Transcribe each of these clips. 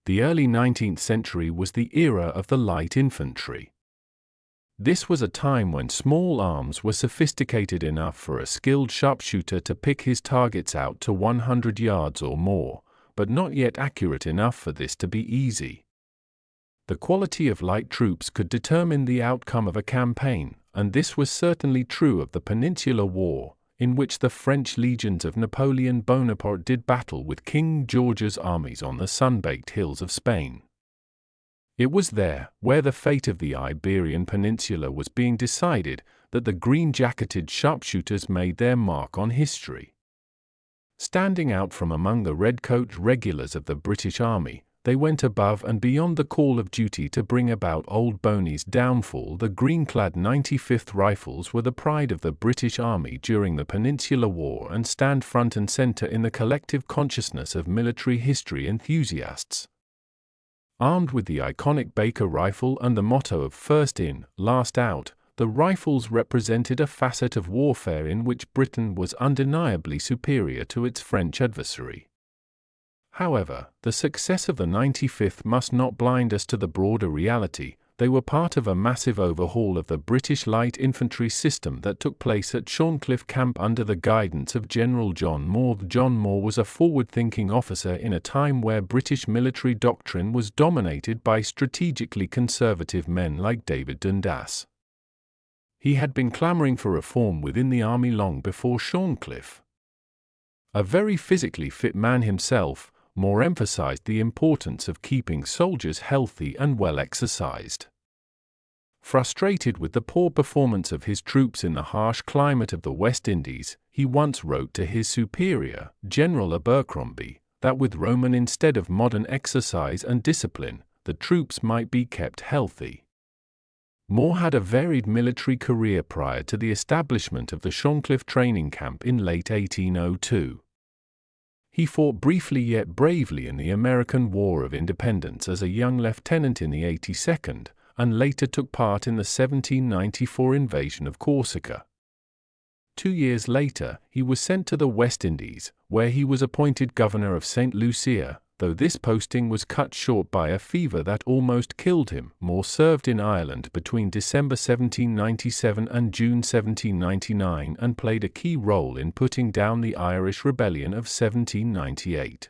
The early 19th century was the era of the light infantry. This was a time when small arms were sophisticated enough for a skilled sharpshooter to pick his targets out to 100 yards or more, but not yet accurate enough for this to be easy. The quality of light troops could determine the outcome of a campaign, and this was certainly true of the Peninsular War, in which the French legions of Napoleon Bonaparte did battle with King George's armies on the sun-baked hills of Spain. It was there, where the fate of the Iberian Peninsula was being decided, that the green-jacketed sharpshooters made their mark on history. Standing out from among the redcoat regulars of the British Army, they went above and beyond the call of duty to bring about Old Boney's downfall. The green-clad 95th Rifles were the pride of the British Army during the Peninsular War and stand front and center in the collective consciousness of military history enthusiasts. Armed with the iconic Baker rifle and the motto of first in, last out, the Rifles represented a facet of warfare in which Britain was undeniably superior to its French adversary. However, the success of the 95th must not blind us to the broader reality. They were part of a massive overhaul of the British light infantry system that took place at Shorncliffe Camp under the guidance of General John Moore. John Moore was a forward-thinking officer in a time where British military doctrine was dominated by strategically conservative men like David Dundas. He had been clamoring for reform within the army long before Shorncliffe. A very physically fit man himself, Moore emphasized the importance of keeping soldiers healthy and well exercised. Frustrated with the poor performance of his troops in the harsh climate of the West Indies, he once wrote to his superior, General Abercrombie, that with Roman instead of modern exercise and discipline, the troops might be kept healthy. Moore had a varied military career prior to the establishment of the Shorncliffe training camp in late 1802. He fought briefly yet bravely in the American War of Independence as a young lieutenant in the 82nd, and later took part in the 1794 invasion of Corsica. 2 years later, he was sent to the West Indies, where he was appointed governor of St. Lucia, though this posting was cut short by a fever that almost killed him. Moore served in Ireland between December 1797 and June 1799 and played a key role in putting down the Irish Rebellion of 1798.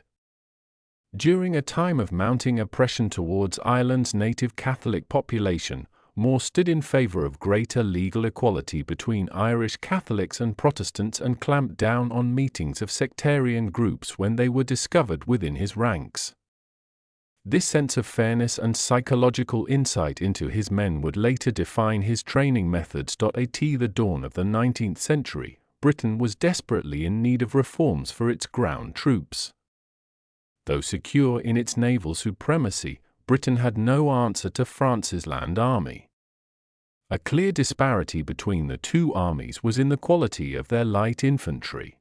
During a time of mounting oppression towards Ireland's native Catholic population, Moore stood in favor of greater legal equality between Irish Catholics and Protestants and clamped down on meetings of sectarian groups when they were discovered within his ranks. This sense of fairness and psychological insight into his men would later define his training methods. At the dawn of the 19th century, Britain was desperately in need of reforms for its ground troops. Though secure in its naval supremacy, Britain had no answer to France's land army. A clear disparity between the two armies was in the quality of their light infantry.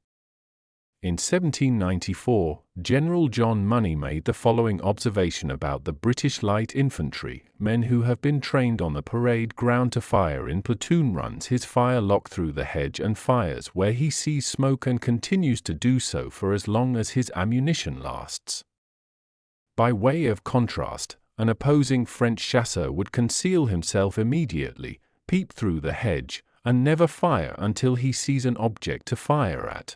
In 1794, General John Money made the following observation about the British light infantry: men who have been trained on the parade ground to fire in platoon runs his firelock through the hedge and fires where he sees smoke and continues to do so for as long as his ammunition lasts. By way of contrast, an opposing French chasseur would conceal himself immediately, peep through the hedge, and never fire until he sees an object to fire at.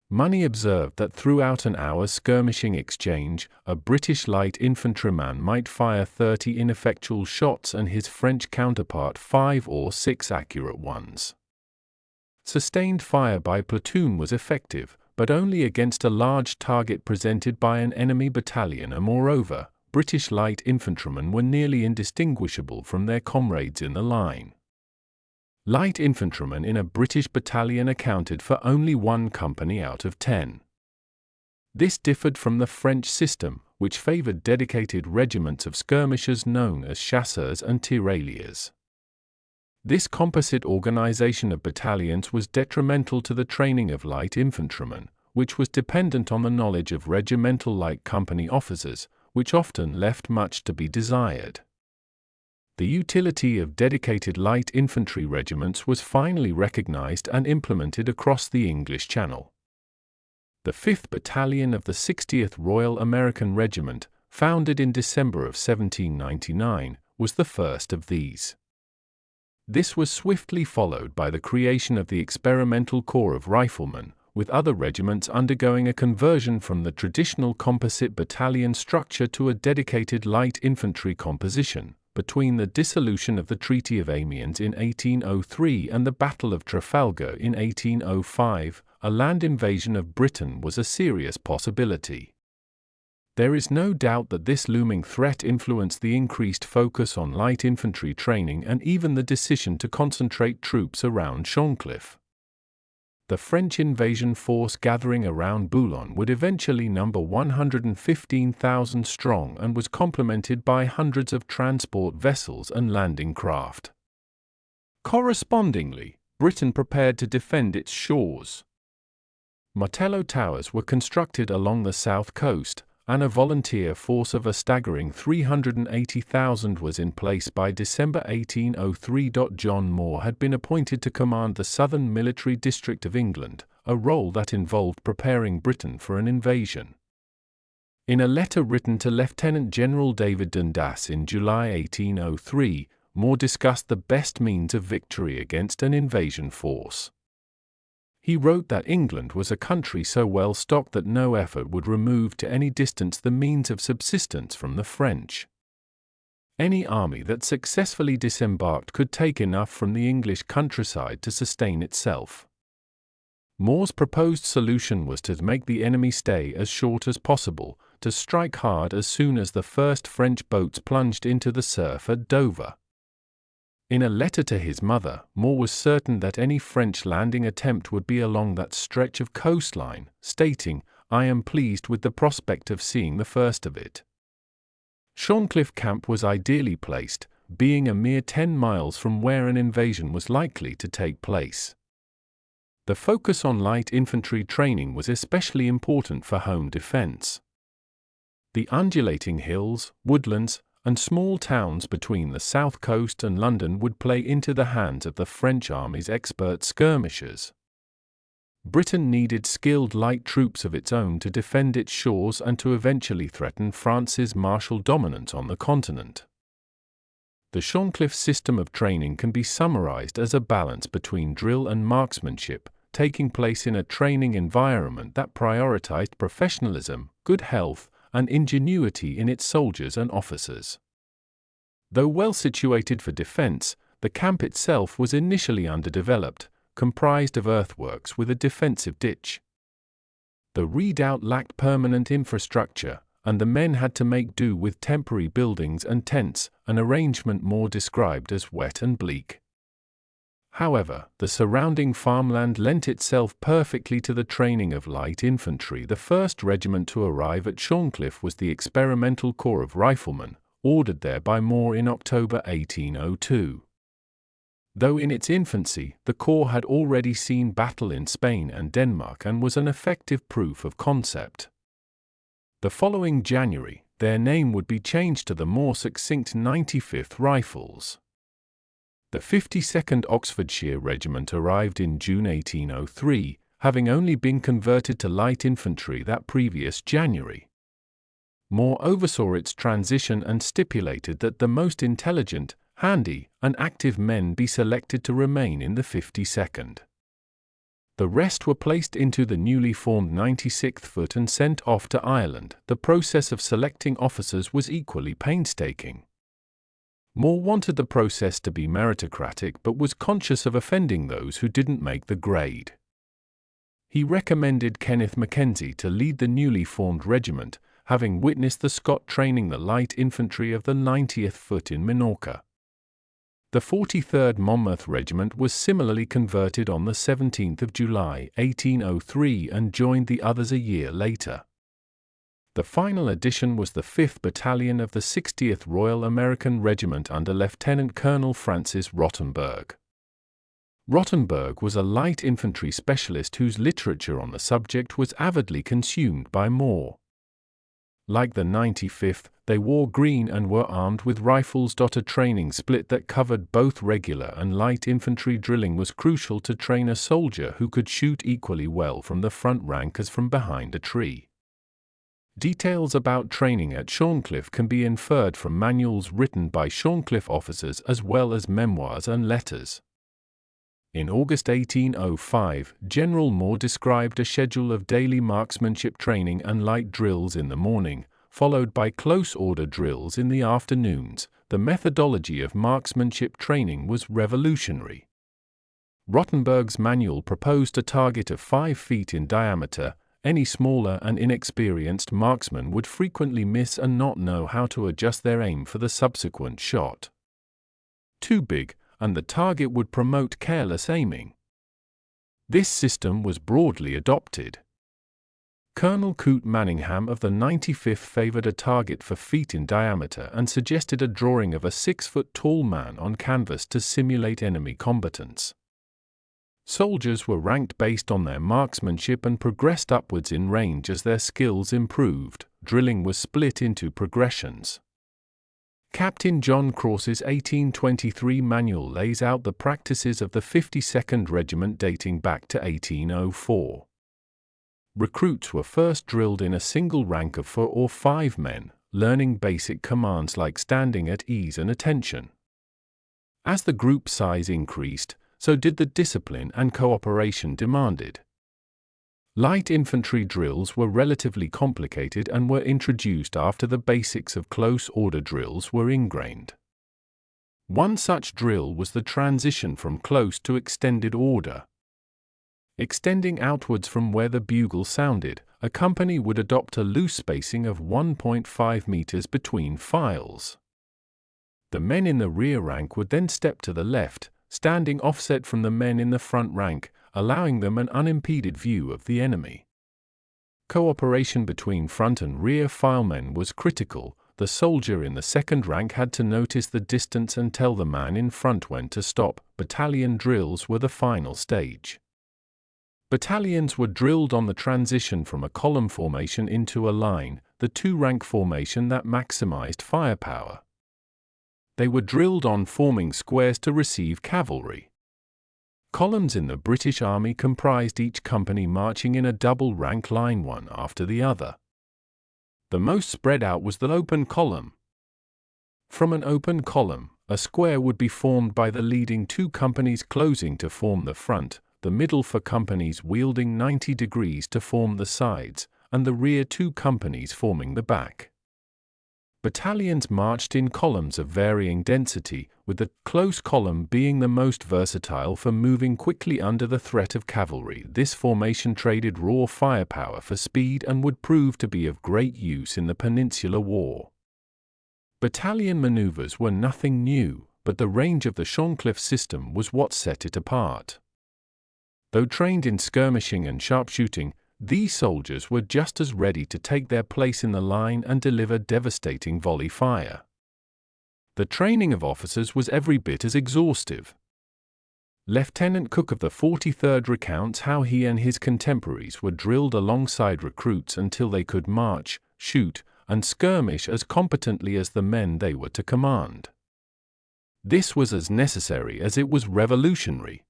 Money observed that throughout an hour's skirmishing exchange, a British light infantryman might fire 30 ineffectual shots and his French counterpart 5 or 6 accurate ones. Sustained fire by platoon was effective, but only against a large target presented by an enemy battalion, and moreover, British light infantrymen were nearly indistinguishable from their comrades in the line. Light infantrymen in a British battalion accounted for only 1 company out of 10. This differed from the French system, which favored dedicated regiments of skirmishers known as chasseurs and tirailleurs. This composite organization of battalions was detrimental to the training of light infantrymen, which was dependent on the knowledge of regimental light company officers, which often left much to be desired. The utility of dedicated light infantry regiments was finally recognized and implemented across the English Channel. The 5th Battalion of the 60th Royal American Regiment, founded in December of 1799, was the first of these. This was swiftly followed by the creation of the Experimental Corps of Riflemen, with other regiments undergoing a conversion from the traditional composite battalion structure to a dedicated light infantry composition. Between the dissolution of the Treaty of Amiens in 1803 and the Battle of Trafalgar in 1805, a land invasion of Britain was a serious possibility. There is no doubt that this looming threat influenced the increased focus on light infantry training and even the decision to concentrate troops around Choncliffe. The French invasion force gathering around Boulogne would eventually number 115,000 strong and was complemented by hundreds of transport vessels and landing craft. Correspondingly, Britain prepared to defend its shores. Martello towers were constructed along the south coast, and a volunteer force of a staggering 380,000 was in place by December 1803. John Moore had been appointed to command the Southern Military District of England, a role that involved preparing Britain for an invasion. In a letter written to Lieutenant General David Dundas in July 1803, Moore discussed the best means of victory against an invasion force. He wrote that England was a country so well stocked that no effort would remove to any distance the means of subsistence from the French. Any army that successfully disembarked could take enough from the English countryside to sustain itself. Moore's proposed solution was to make the enemy stay as short as possible, to strike hard as soon as the first French boats plunged into the surf at Dover. In a letter to his mother, Moore was certain that any French landing attempt would be along that stretch of coastline, stating, "I am pleased with the prospect of seeing the first of it." Choncliffe camp was ideally placed, being a mere 10 miles from where an invasion was likely to take place. The focus on light infantry training was especially important for home defense. The undulating hills, woodlands, and small towns between the south coast and London would play into the hands of the French army's expert skirmishers. Britain needed skilled light troops of its own to defend its shores and to eventually threaten France's martial dominance on the continent. The Choncliffe system of training can be summarized as a balance between drill and marksmanship, taking place in a training environment that prioritized professionalism, good health, and ingenuity in its soldiers and officers. Though well situated for defense, the camp itself was initially underdeveloped, comprised of earthworks with a defensive ditch. The redoubt lacked permanent infrastructure, and the men had to make do with temporary buildings and tents, an arrangement Moore described as wet and bleak. However, the surrounding farmland lent itself perfectly to the training of light infantry. The first regiment to arrive at Choncliffe was the Experimental Corps of Riflemen, ordered there by Moore in October 1802. Though in its infancy, the Corps had already seen battle in Spain and Denmark and was an effective proof of concept. The following January, their name would be changed to the more succinct 95th Rifles. The 52nd Oxfordshire Regiment arrived in June 1803, having only been converted to light infantry that previous January. Moore oversaw its transition and stipulated that the most intelligent, handy, and active men be selected to remain in the 52nd. The rest were placed into the newly formed 96th Foot and sent off to Ireland. The process of selecting officers was equally painstaking. Moore wanted the process to be meritocratic but was conscious of offending those who didn't make the grade. He recommended Kenneth Mackenzie to lead the newly formed regiment, having witnessed the Scot training the light infantry of the 90th Foot in Minorca. The 43rd Monmouth Regiment was similarly converted on the 17th of July, 1803 and joined the others a year later. The final addition was the 5th Battalion of the 60th Royal American Regiment under Lieutenant Colonel Francis Rottenberg. Rottenberg was a light infantry specialist whose literature on the subject was avidly consumed by Moore. Like the 95th, they wore green and were armed with rifles. A training split that covered both regular and light infantry drilling was crucial to train a soldier who could shoot equally well from the front rank as from behind a tree. Details about training at Shorncliffe can be inferred from manuals written by Shorncliffe officers as well as memoirs and letters. In August 1805, General Moore described a schedule of daily marksmanship training and light drills in the morning, followed by close order drills in the afternoons. The methodology of marksmanship training was revolutionary. Rottenberg's manual proposed a target of 5 feet in diameter. Any smaller and inexperienced marksman would frequently miss and not know how to adjust their aim for the subsequent shot. Too big, and the target would promote careless aiming. This system was broadly adopted. Colonel Coote Manningham of the 95th favored a target 4 feet in diameter and suggested a drawing of a 6-foot-tall man on canvas to simulate enemy combatants. Soldiers were ranked based on their marksmanship and progressed upwards in range as their skills improved. Drilling was split into progressions. Captain John Cross's 1823 manual lays out the practices of the 52nd Regiment dating back to 1804. Recruits were first drilled in a single rank of 4 or 5 men, learning basic commands like standing at ease and attention. As the group size increased, so did the discipline and cooperation demanded. Light infantry drills were relatively complicated and were introduced after the basics of close order drills were ingrained. One such drill was the transition from close to extended order. Extending outwards from where the bugle sounded, a company would adopt a loose spacing of 1.5 meters between files. The men in the rear rank would then step to the left, standing offset from the men in the front rank, allowing them an unimpeded view of the enemy. Cooperation between front and rear filemen was critical. The soldier in the second rank had to notice the distance and tell the man in front when to stop. Battalion drills were the final stage. Battalions were drilled on the transition from a column formation into a line, the 2-rank formation that maximized firepower. They were drilled on forming squares to receive cavalry. Columns in the British Army comprised each company marching in a double-rank line one after the other. The most spread out was the open column. From an open column, a square would be formed by the leading 2 companies closing to form the front, the middle 4 companies wielding 90 degrees to form the sides, and the rear 2 companies forming the back. Battalions marched in columns of varying density, with the close column being the most versatile for moving quickly under the threat of cavalry. This formation traded raw firepower for speed and would prove to be of great use in the Peninsular War. Battalion maneuvers were nothing new, but the range of the Shorncliffe system was what set it apart. Though trained in skirmishing and sharpshooting, these soldiers were just as ready to take their place in the line and deliver devastating volley fire. The training of officers was every bit as exhaustive. Lieutenant Cook of the 43rd recounts how he and his contemporaries were drilled alongside recruits until they could march, shoot, and skirmish as competently as the men they were to command. This was as necessary as it was revolutionary.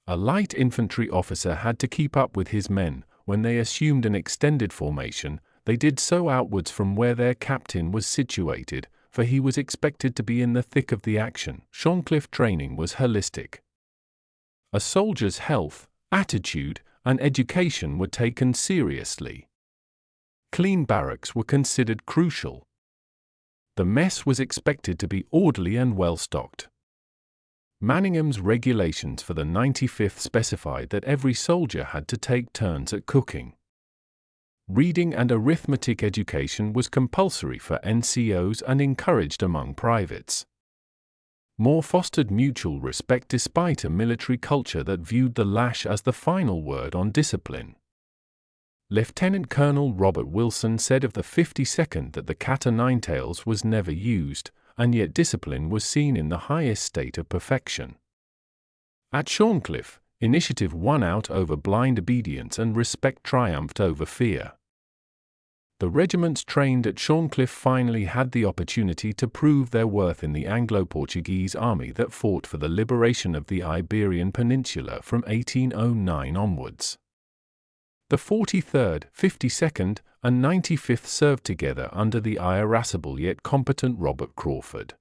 A light infantry officer had to keep up with his men. When they assumed an extended formation, they did so outwards from where their captain was situated, for he was expected to be in the thick of the action. Shorncliffe training was holistic. A soldier's health, attitude, and education were taken seriously. Clean barracks were considered crucial. The mess was expected to be orderly and well-stocked. Manningham's regulations for the 95th specified that every soldier had to take turns at cooking. Reading and arithmetic education was compulsory for NCOs and encouraged among privates. Moore fostered mutual respect despite a military culture that viewed the lash as the final word on discipline. Lieutenant Colonel Robert Wilson said of the 52nd that the cat-o'-nine-tails was never used, and yet discipline was seen in the highest state of perfection. At Shorncliffe, initiative won out over blind obedience and respect triumphed over fear. The regiments trained at Shorncliffe finally had the opportunity to prove their worth in the Anglo-Portuguese army that fought for the liberation of the Iberian Peninsula from 1809 onwards. The 43rd, 52nd, and 95th served together under the irascible yet competent Robert Crawford.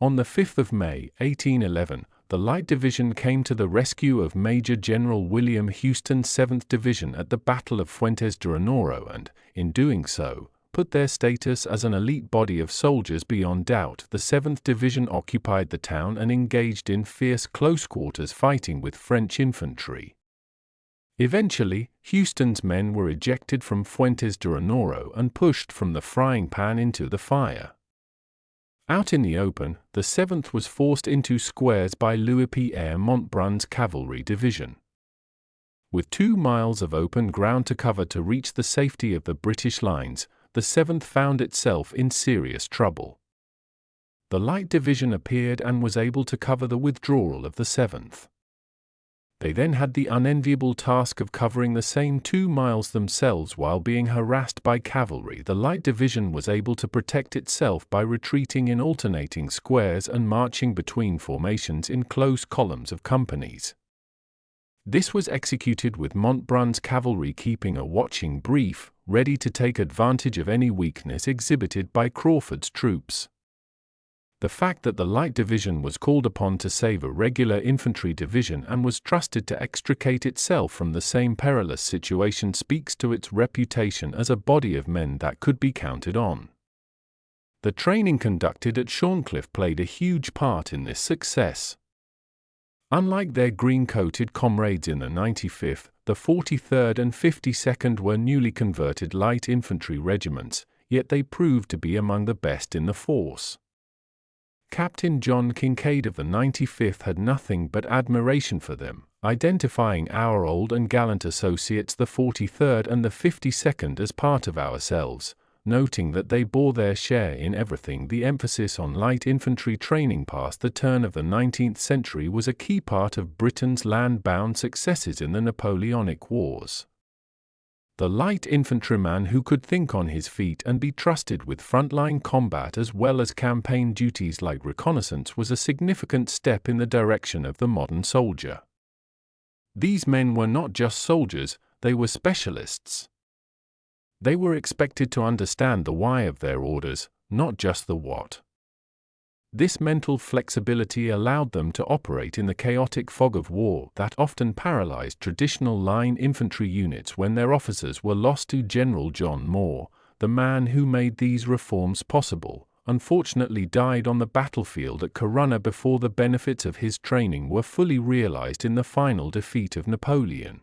On the 5th of May, 1811, the Light Division came to the rescue of Major General William Houston's 7th Division at the Battle of Fuentes de Onoro and, in doing so, put their status as an elite body of soldiers beyond doubt. The 7th Division occupied the town and engaged in fierce close-quarters fighting with French infantry. Eventually, Houston's men were ejected from Fuentes de Onoro and pushed from the frying pan into the fire. Out in the open, the 7th was forced into squares by Louis-Pierre Montbrun's cavalry division. With 2 miles of open ground to cover to reach the safety of the British lines, the 7th found itself in serious trouble. The Light Division appeared and was able to cover the withdrawal of the 7th. They then had the unenviable task of covering the same 2 miles themselves while being harassed by cavalry. The Light Division was able to protect itself by retreating in alternating squares and marching between formations in close columns of companies. This was executed with Montbrun's cavalry keeping a watching brief, ready to take advantage of any weakness exhibited by Crawford's troops. The fact that the Light Division was called upon to save a regular infantry division and was trusted to extricate itself from the same perilous situation speaks to its reputation as a body of men that could be counted on. The training conducted at Shorncliffe played a huge part in this success. Unlike their green-coated comrades in the 95th, the 43rd and 52nd were newly converted light infantry regiments, yet they proved to be among the best in the force. Captain John Kincaid of the 95th had nothing but admiration for them, identifying our old and gallant associates the 43rd and the 52nd as part of ourselves, noting that they bore their share in everything. The emphasis on light infantry training past the turn of the 19th century was a key part of Britain's land-bound successes in the Napoleonic Wars. The light infantryman who could think on his feet and be trusted with frontline combat as well as campaign duties like reconnaissance was a significant step in the direction of the modern soldier. These men were not just soldiers, they were specialists. They were expected to understand the why of their orders, not just the what. This mental flexibility allowed them to operate in the chaotic fog of war that often paralyzed traditional line infantry units when their officers were lost to General John Moore, the man who made these reforms possible. Unfortunately died on the battlefield at Corunna before the benefits of his training were fully realized in the final defeat of Napoleon.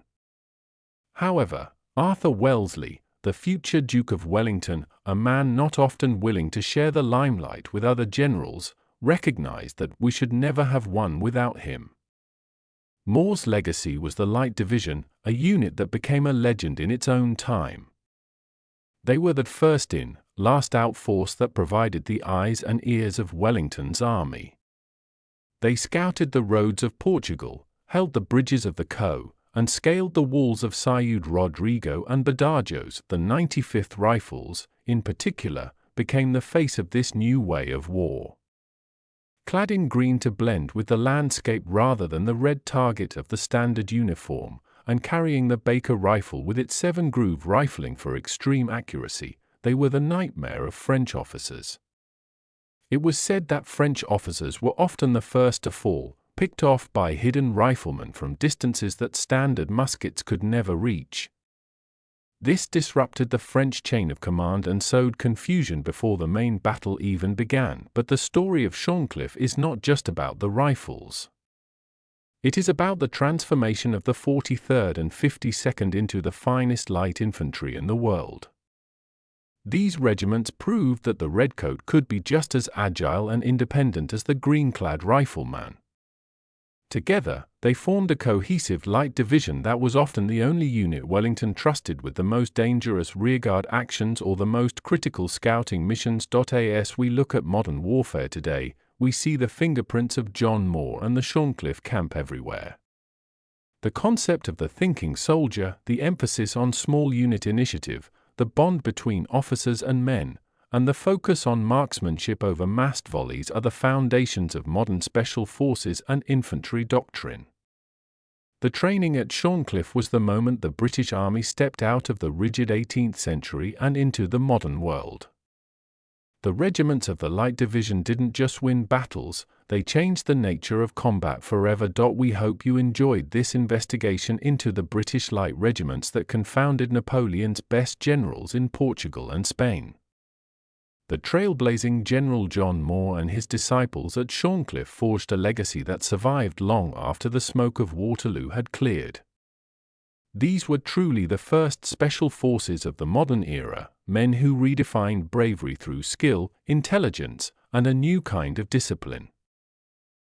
However, Arthur Wellesley, the future Duke of Wellington, a man not often willing to share the limelight with other generals, recognized that we should never have won without him. Moore's legacy was the Light Division, a unit that became a legend in its own time. They were the first in, last out force that provided the eyes and ears of Wellington's army. They scouted the roads of Portugal, held the bridges of the Co., and scaled the walls of Ciudad Rodrigo and Badajoz. The 95th Rifles, in particular, became the face of this new way of war. Clad in green to blend with the landscape rather than the red target of the standard uniform, and carrying the Baker rifle with its 7-groove rifling for extreme accuracy, they were the nightmare of French officers. It was said that French officers were often the first to fall, picked off by hidden riflemen from distances that standard muskets could never reach. This disrupted the French chain of command and sowed confusion before the main battle even began. But the story of Shorncliffe is not just about the rifles. It is about the transformation of the 43rd and 52nd into the finest light infantry in the world. These regiments proved that the redcoat could be just as agile and independent as the green-clad rifleman. Together, they formed a cohesive light division that was often the only unit Wellington trusted with the most dangerous rearguard actions or the most critical scouting missions. As we look at modern warfare today, we see the fingerprints of John Moore and the Shorncliffe camp everywhere. The concept of the thinking soldier, the emphasis on small unit initiative, the bond between officers and men, and the focus on marksmanship over massed volleys are the foundations of modern special forces and infantry doctrine. The training at Shorncliffe was the moment the British Army stepped out of the rigid 18th century and into the modern world. The regiments of the Light Division didn't just win battles, they changed the nature of combat forever. We hope you enjoyed this investigation into the British Light Regiments that confounded Napoleon's best generals in Portugal and Spain. The trailblazing General John Moore and his disciples at Shorncliffe forged a legacy that survived long after the smoke of Waterloo had cleared. These were truly the first special forces of the modern era, men who redefined bravery through skill, intelligence, and a new kind of discipline.